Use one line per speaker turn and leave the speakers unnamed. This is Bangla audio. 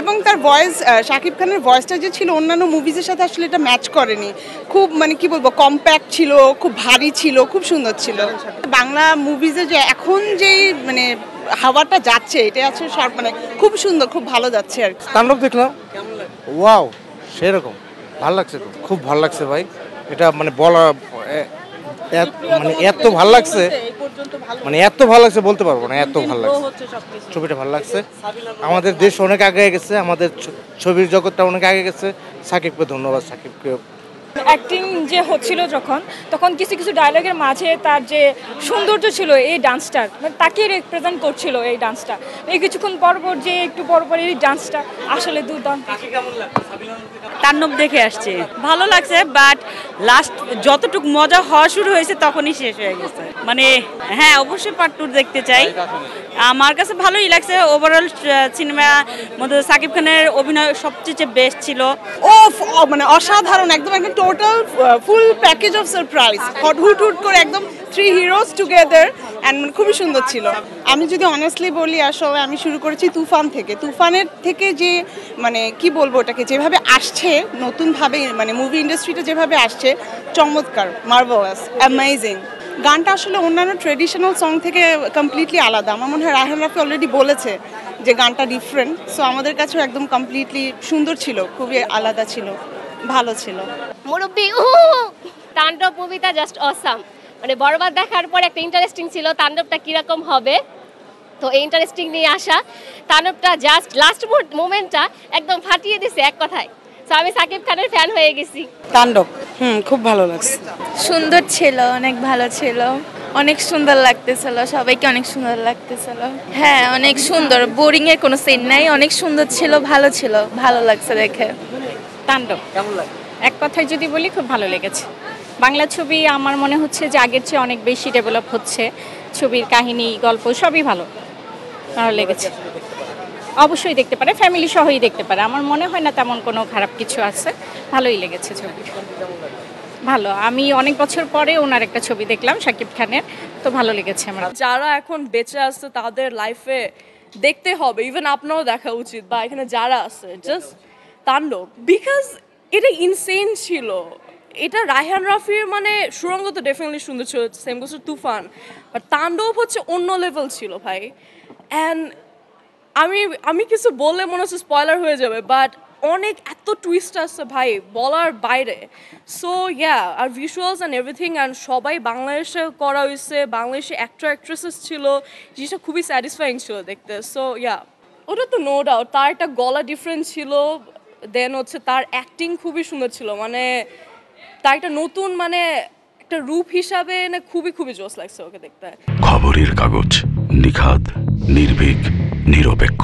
এবং তার ভয়েস, শাকিব খানের ভয়েসটা যে ছিল অন্যান্য মুভিজের সাথে আসলে এটা ম্যাচ করেনি। খুব মানে কি বলবো, কম্প্যাক্ট ছিল, খুব ভারী ছিল, খুব সুন্দর ছিল। বাংলা মুভিজে যে এখন যেই মানে হাওয়াটা যাচ্ছে, এটা আছে সব মানে খুব সুন্দর, খুব ভালো যাচ্ছে আর কি।
তাণ্ডব দেখলাম, ওয়াও সেরকম ভালো লাগছে, খুব ভালো লাগছে ভাই। এটা মানে বলা মানে এত ভালো লাগছে, মানে এত ভালো লাগছে বলতে পারবো না, এত ভালো লাগছে। ছবিটা ভালো লাগছে। আমাদের দেশ অনেক আগে গেছে, আমাদের ছবির জগৎটা অনেক আগে গেছে। সাকিবকে ধন্যবাদ, সাকিবকে।
অ্যাক্টিং যে হচ্ছিল যখন, তখন কিছু কিছু ডায়লগের মাঝে তার যে সৌন্দর্য ছিল, এই ডান্সটার মানে তাকে রিপ্রেজেন্ট করছিল এই ডান্সটা। এই কিছুক্ষণ পর পর যে একটু পর পর এই ডান্সটা আসলে দুর্দান্ত।
তাণ্ডব দেখে আসছে, ভালো লাগছে, বাট লাস্ট যতটুকু মজা হওয়া শুরু হয়েছে তখনই শেষ হয়ে গেছে। মানে হ্যাঁ, অবশ্যই পার্ট 2 দেখতে চাই। আমার কাছে ভালোই লাগছে। ওভারঅল সিনেমার মধ্যে সাকিব খানের অভিনয় সবচেয়ে বেস্ট ছিল।
ও মানে অসাধারণ, একদম একদম total full package of surprise. হুট হুট করে একদম 3 হিরোজ টুগেদার অ্যান্ড মানে খুবই সুন্দর ছিল। আমি যদি অনেস্টলি বলি, আসলে আমি শুরু করেছি তুফান থেকে। তুফানের থেকে যে মানে কি বলবো, ওটাকে যেভাবে আসছে নতুনভাবে, মানে মুভি ইন্ডাস্ট্রিটা যেভাবে আসছে, চমৎকার, মার্ভেলাস, অ্যামেজিং। গানটা আসলে অন্যান্য ট্রেডিশনাল সং থেকে কমপ্লিটলি আলাদা। আমার মনে হয় রায়হান রাফি অলরেডি বলেছে যে গানটা ডিফারেন্ট। সো আমাদের কাছেও একদম কমপ্লিটলি সুন্দর ছিল, খুবই আলাদা ছিল, ভালো ছিল।
মুরব্বি তাণ্ডব মুভিটা জাস্ট অসাম। মানে বরবাদ দেখার পর একটা ইন্টারেস্টিং ছিল তাণ্ডবটা কীরকম হবে, তো এই ইন্টারেস্টিং নিয়ে আসা। তাণ্ডবটা জাস্ট লাস্ট মোমেন্টটা একদম ফাটিয়ে দিছে এক কথায়। তো আমি সাকিব খানের ফ্যান হয়ে গেছি।
তাণ্ডব খুব ভালো লাগছে।
সুন্দর ছিল, অনেক ভালো ছিল, অনেক সুন্দর লাগতেছিল, সবাইকে অনেক সুন্দর লাগতেছিল। হ্যাঁ, অনেক সুন্দর, বোরিং এর কোনো সিন নাই, অনেক সুন্দর ছিল, ভালো ছিল, ভালো লাগছে দেখে।
তাণ্ডব কেমন লাগে? এক কথায় যদি বলি, খুব ভালো লেগেছে। বাংলা ছবি আমার মনে হচ্ছে যে আগের চেয়ে অনেক বেশি ডেভেলপ হচ্ছে। ছবির কাহিনী, গল্প সবই ভালো লেগেছে। অবশ্যই দেখতে পারে, ফ্যামিলি সহই দেখতে পারে। আমার মনে হয় না তেমন কোনো খারাপ কিছু আছে, ভালোই লেগেছে ছবি। ভালো, আমি অনেক বছর পরে ওনার একটা ছবি দেখলাম শাকিব খানের, তো ভালো লেগেছে আমার।
যারা এখন বেঁচে আছে তাদের লাইফে দেখতে হবে, ইভেন আপনারও দেখা উচিত, বা এখানে যারা আছে, জাস্ট তাণ্ডব, বিকজ এটা ইনসেন ছিল। এটা রায়হান রাফির মানে সুরঙ্গ তো ডেফিনেটলি সুন্দর ছিল, সেম গোস তুফান, বাট তাণ্ডব হচ্ছে অন্য লেভেল ছিল ভাই। অ্যান্ড আমি কিছু বললে মনে হচ্ছে স্পয়লার হয়ে যাবে, বাট অনেক এত টুইস্ট আসছে ভাই, বলার বাইরে। সো ইয়া, আর ভিজুয়ালস অ্যান্ড এভরিথিং, অ্যান্ড সবাই বাংলাদেশে করা হয়েছে, বাংলাদেশে অ্যাক্টর অ্যাক্ট্রেসেস ছিল, জিনিসটা খুবই স্যাটিসফাইং ছিল দেখতে। সো ইয়া, ওটা তো নো ডাউট, তার একটা গলা ডিফারেন্ট ছিল, দেন হচ্ছে তার অ্যাক্টিং খুবই সুন্দর ছিল, মানে তার একটা নতুন মানে একটা রূপ হিসাবে খুবই খুবই জোস লাগছে ওকে দেখতে।
খবরের কাগজ, নিখাদ, নির্ভীক, নিরপেক্ষ।